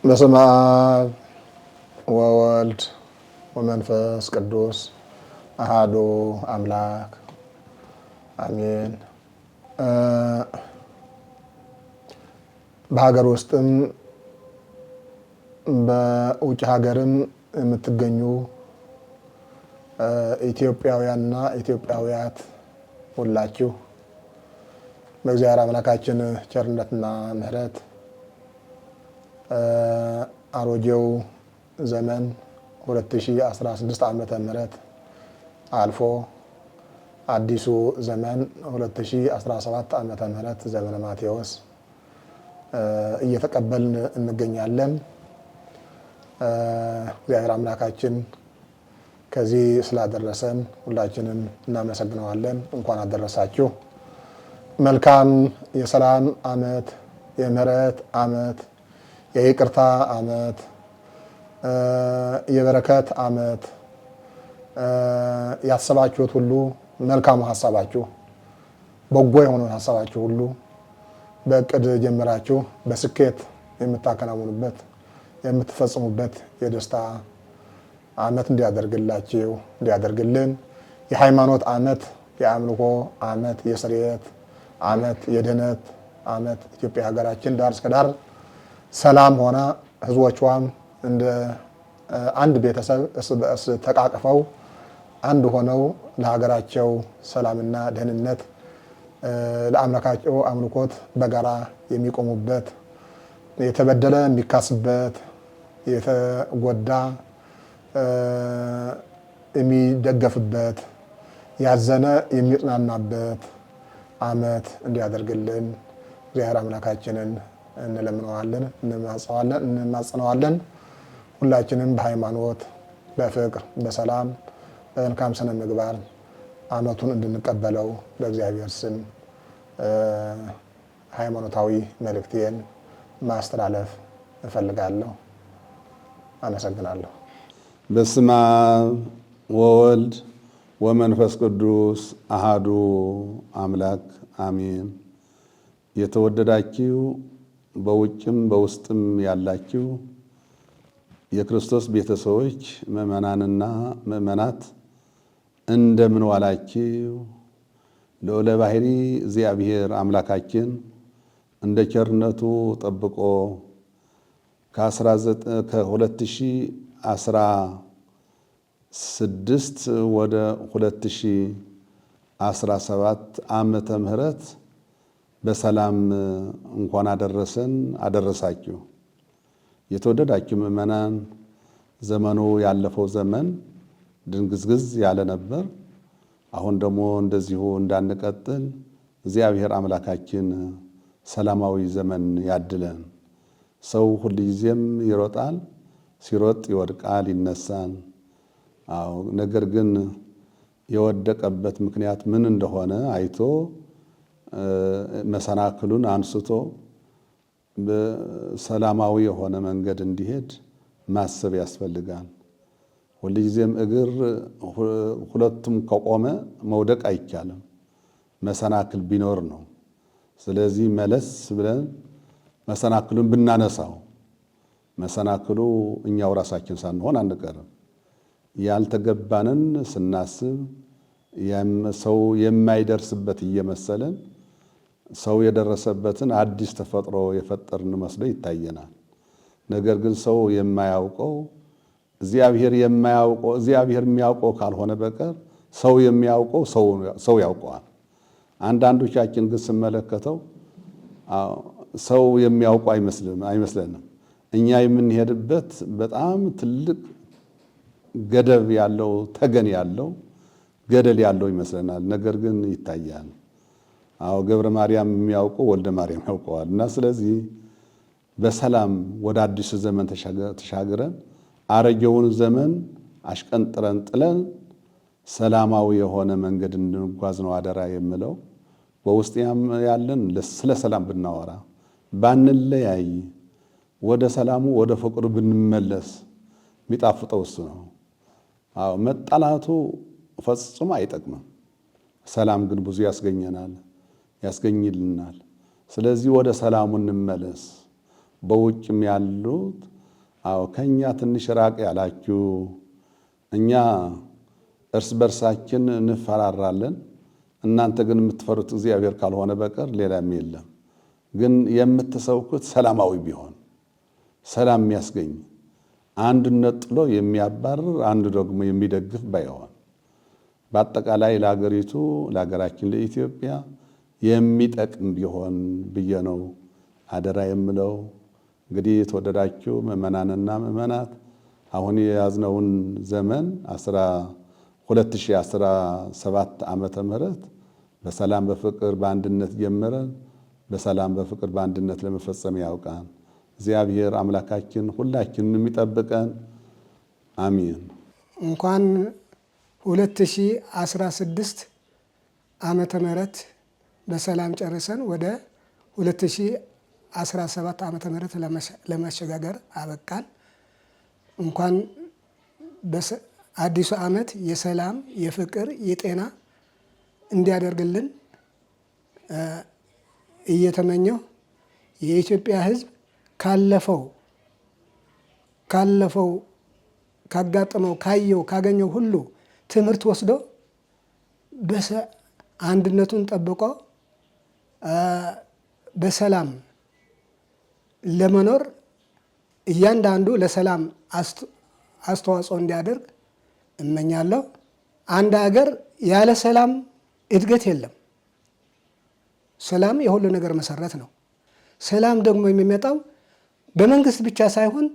በስመ አብ ወወልድ ወመንፈስ ቅዱስ አሃዱ አምላክ አሜን። በሀገር ውስጥም በውጭ ሀገርም የምትገኙ ኢትዮጵያውያንና ኢትዮጵያውያት ሁላችሁ በእግዚአብሔር አምላካችን ቸርነትና ምሕረት አሮጌው ዘመን 2016 ዓመተ ምህረት አልፎ አዲሱ ዘመን 2017 ዓመተ ምህረት ዘመነ ማቴዎስ እየተቀበልን እንገኛለን። እግዚአብሔር አምላካችን ከዚህ ስላደረሰን ሁላችንም እናመሰግነዋለን። እንኳን አደረሳችሁ። መልካም የሰላም ዓመት፣ የምህረት ዓመት፣ የይቅርታ ዓመት፣ የበረከት ዓመት ያሰባችሁት ሁሉ መልካሙ ሀሳባችሁ በጎ የሆነውን ሀሳባችሁ ሁሉ በእቅድ ጀምራችሁ በስኬት የምታከናውኑበት የምትፈጽሙበት የደስታ ዓመት እንዲያደርግላችሁ እንዲያደርግልን የሃይማኖት ዓመት፣ የአምልኮ ዓመት፣ የስርየት ዓመት፣ የድህነት ዓመት ኢትዮጵያ ሀገራችን ዳር እስከ ዳር ሰላም ሆና ህዝቦቿም እንደ አንድ ቤተሰብ እርስ በእርስ ተቃቅፈው አንድ ሆነው ለሀገራቸው ሰላምና ደህንነት ለአምላካቸው አምልኮት በጋራ የሚቆሙበት፣ የተበደለ የሚካስበት፣ የተጎዳ የሚደገፍበት፣ ያዘነ የሚጽናናበት ዓመት እንዲያደርግልን እግዚአብሔር አምላካችንን እንለምነዋለን፣ እንማጸነዋለን። ሁላችንም በሃይማኖት፣ በፍቅር፣ በሰላም፣ በመልካም ስነ ምግባር ዓመቱን እንድንቀበለው በእግዚአብሔር ስም ሃይማኖታዊ መልእክቴን ማስተላለፍ እፈልጋለሁ። አመሰግናለሁ። በስመ አብ ወወልድ ወመንፈስ ቅዱስ አሃዱ አምላክ አሜን። የተወደዳችሁ በውጭም በውስጥም ያላችሁ የክርስቶስ ቤተሰቦች ምእመናንና ምእመናት እንደምን ዋላችሁ? ልዑለ ባሕሪ እግዚአብሔር አምላካችን እንደ ቸርነቱ ጠብቆ ከ2016 ወደ 2017 ዓመተ ምህረት በሰላም እንኳን አደረሰን አደረሳችሁ። የተወደዳችሁ ምእመናን፣ ዘመኑ ያለፈው ዘመን ድንግዝግዝ ያለ ነበር። አሁን ደግሞ እንደዚሁ እንዳንቀጥል እግዚአብሔር አምላካችን ሰላማዊ ዘመን ያድለን። ሰው ሁልጊዜም ይሮጣል፣ ሲሮጥ ይወድቃል፣ ይነሳል። ነገር ግን የወደቀበት ምክንያት ምን እንደሆነ አይቶ መሰናክሉን አንስቶ በሰላማዊ የሆነ መንገድ እንዲሄድ ማሰብ ያስፈልጋል። ሁልጊዜም እግር ሁለቱም ከቆመ መውደቅ አይቻልም፣ መሰናክል ቢኖር ነው። ስለዚህ መለስ ብለን መሰናክሉን ብናነሳው መሰናክሉ እኛው ራሳችን ሳንሆን አንቀርም። ያልተገባንን ስናስብ ሰው የማይደርስበት እየመሰለን ሰው የደረሰበትን አዲስ ተፈጥሮ የፈጠርን መስሎ ይታየናል። ነገር ግን ሰው የማያውቀው እግዚአብሔር የሚያውቀው ካልሆነ በቀር ሰው የሚያውቀው ሰው ያውቀዋል። አንዳንዶቻችን ግን ስመለከተው ሰው የሚያውቀው አይመስለንም። እኛ የምንሄድበት በጣም ትልቅ ገደብ ያለው ተገን ያለው ገደል ያለው ይመስለናል። ነገር ግን ይታያል። ገብረ ማርያም የሚያውቀው ወልደ ማርያም ያውቀዋል። እና ስለዚህ በሰላም ወደ አዲሱ ዘመን ተሻግረን አረጌውን ዘመን አሽቀንጥረን ጥለን ሰላማዊ የሆነ መንገድ እንድንጓዝ ነው አደራ የምለው። በውስጥ ያለን ስለ ሰላም ብናወራ ባንለያይ፣ ወደ ሰላሙ ወደ ፍቅሩ ብንመለስ የሚጣፍጠው እሱ ነው። መጣላቱ ፈጽሞ አይጠቅምም። ሰላም ግን ብዙ ያስገኝልናል። ስለዚህ ወደ ሰላሙ እንመለስ። በውጭም ያሉት አዎ ከኛ ትንሽ ራቅ ያላችሁ እኛ እርስ በርሳችን እንፈራራለን፣ እናንተ ግን የምትፈሩት እግዚአብሔር ካልሆነ በቀር ሌላም የለም። ግን የምትሰብኩት ሰላማዊ ቢሆን ሰላም የሚያስገኝ አንድነት ጥሎ የሚያባርር አንዱ ደግሞ የሚደግፍ ባይሆን በአጠቃላይ ለሀገሪቱ ለሀገራችን ለኢትዮጵያ የሚጠቅም ቢሆን ብዬ ነው አደራ የምለው። እንግዲህ የተወደዳችሁ ምእመናንና ምእመናት አሁን የያዝነውን ዘመን 2017 ዓመተ ምህረት በሰላም በፍቅር በአንድነት ጀምረን በሰላም በፍቅር በአንድነት ለመፈጸም ያውቃን እግዚአብሔር አምላካችን ሁላችንን የሚጠብቀን አሜን። እንኳን 2016 ዓመተ ምህረት በሰላም ጨርሰን ወደ 2017 ዓመተ ምህረት ለማሸጋገር አበቃን። እንኳን አዲሱ ዓመት የሰላም የፍቅር የጤና እንዲያደርግልን እየተመኘው የኢትዮጵያ ሕዝብ ካለፈው ካጋጠመው ካገኘው ሁሉ ትምህርት ወስዶ አንድነቱን ጠብቆ በሰላም ለመኖር እያንዳንዱ ለሰላም አስተዋጽኦ እንዲያደርግ እመኛለሁ። አንድ ሀገር ያለ ሰላም እድገት የለም። ሰላም የሁሉ ነገር መሰረት ነው። ሰላም ደግሞ የሚመጣው በመንግስት ብቻ ሳይሆን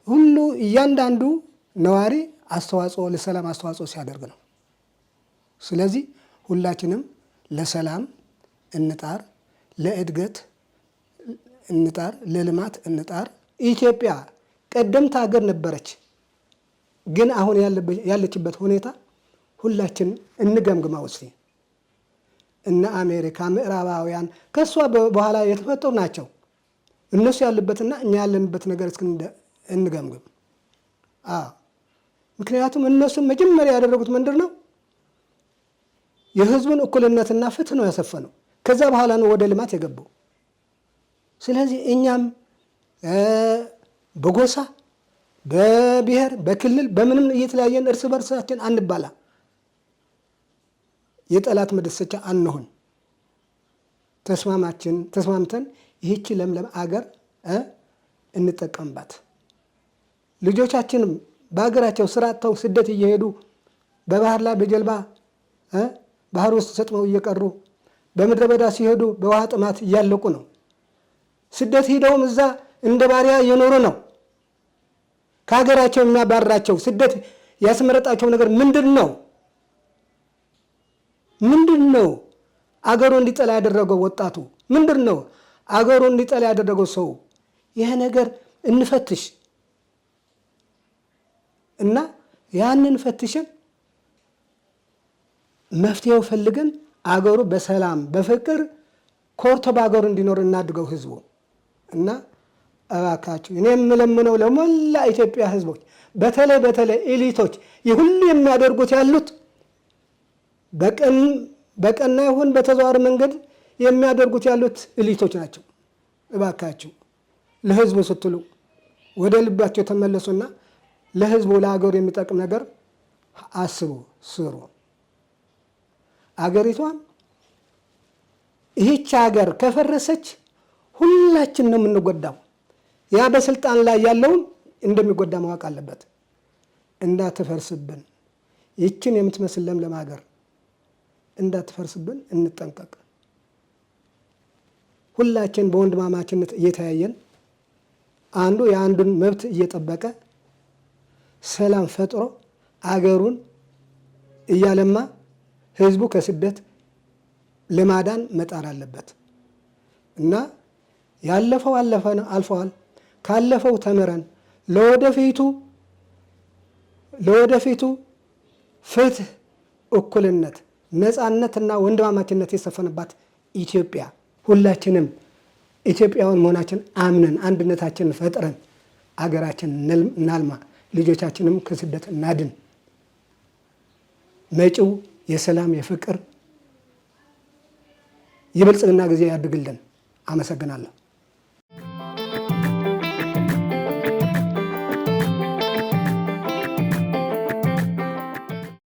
ሁሉ እያንዳንዱ ነዋሪ ለሰላም አስተዋጽኦ ሲያደርግ ነው። ስለዚህ ሁላችንም ለሰላም እንጣር፣ ለእድገት እንጣር፣ ለልማት እንጣር። ኢትዮጵያ ቀደምት ሀገር ነበረች፣ ግን አሁን ያለችበት ሁኔታ ሁላችን እንገምግማ ውስጥ እነ አሜሪካ ምዕራባውያን ከሷ በኋላ የተፈጠሩ ናቸው። እነሱ ያሉበትና እኛ ያለንበት ነገር እስኪ እንገምግም። ምክንያቱም እነሱ መጀመሪያ ያደረጉት ምንድን ነው? የህዝቡን እኩልነትና ፍትህ ነው ያሰፈነው። ከዛ በኋላ ነው ወደ ልማት የገባው። ስለዚህ እኛም በጎሳ በብሔር በክልል በምንም እየተለያየን እርስ በርሳችን አንባላ፣ የጠላት መደሰቻ አንሆን። ተስማምተን ይህች ለምለም አገር እንጠቀምባት። ልጆቻችንም በሀገራቸው ስራ አጥተው ስደት እየሄዱ በባህር ላይ በጀልባ ባህር ውስጥ ሰጥመው እየቀሩ በምድረ በዳ ሲሄዱ በውሃ ጥማት እያለቁ ነው። ስደት ሂደውም እዛ እንደ ባሪያ እየኖሩ ነው። ከሀገራቸው የሚያባርራቸው ስደት ያስመረጣቸው ነገር ምንድን ነው? ምንድን ነው አገሩ እንዲጠላ ያደረገው? ወጣቱ ምንድን ነው አገሩ እንዲጠላ ያደረገው ሰው? ይሄ ነገር እንፈትሽ እና ያንን ፈትሸን መፍትሄው ፈልገን አገሩ በሰላም በፍቅር ኮርቶ በአገሩ እንዲኖር እናድርገው ህዝቡ። እና እባካችሁ እኔ የምለምነው ለሞላ ኢትዮጵያ ህዝቦች በተለይ ኤሊቶች ይሁሉ የሚያደርጉት ያሉት በቀና ይሁን በተዘዋዋሪ መንገድ የሚያደርጉት ያሉት ኤሊቶች ናቸው። እባካችሁ ለህዝቡ ስትሉ ወደ ልባቸው ተመለሱና ለህዝቡ ለአገሩ የሚጠቅም ነገር አስቡ፣ ስሩ። አገሪቷን ይህች ሀገር ከፈረሰች ሁላችን ነው የምንጎዳው። ያ በስልጣን ላይ ያለውን እንደሚጎዳ ማወቅ አለበት። እንዳትፈርስብን፣ ይችን የምትመስል ለምለም ሀገር እንዳትፈርስብን እንጠንቀቅ። ሁላችን በወንድማማችነት እየተያየን አንዱ የአንዱን መብት እየጠበቀ ሰላም ፈጥሮ አገሩን እያለማ ህዝቡ ከስደት ለማዳን መጣር አለበት እና ያለፈው አልፈዋል። ካለፈው ተምረን ለወደፊቱ ፍትህ፣ እኩልነት፣ ነፃነትና ወንድማማችነት የሰፈነባት ኢትዮጵያ ሁላችንም ኢትዮጵያውያን መሆናችን አምነን አንድነታችንን ፈጥረን አገራችን እናልማ፣ ልጆቻችንም ከስደት እናድን። መጪው የሰላም የፍቅር የብልጽግና ጊዜ ያድርግልን። አመሰግናለሁ።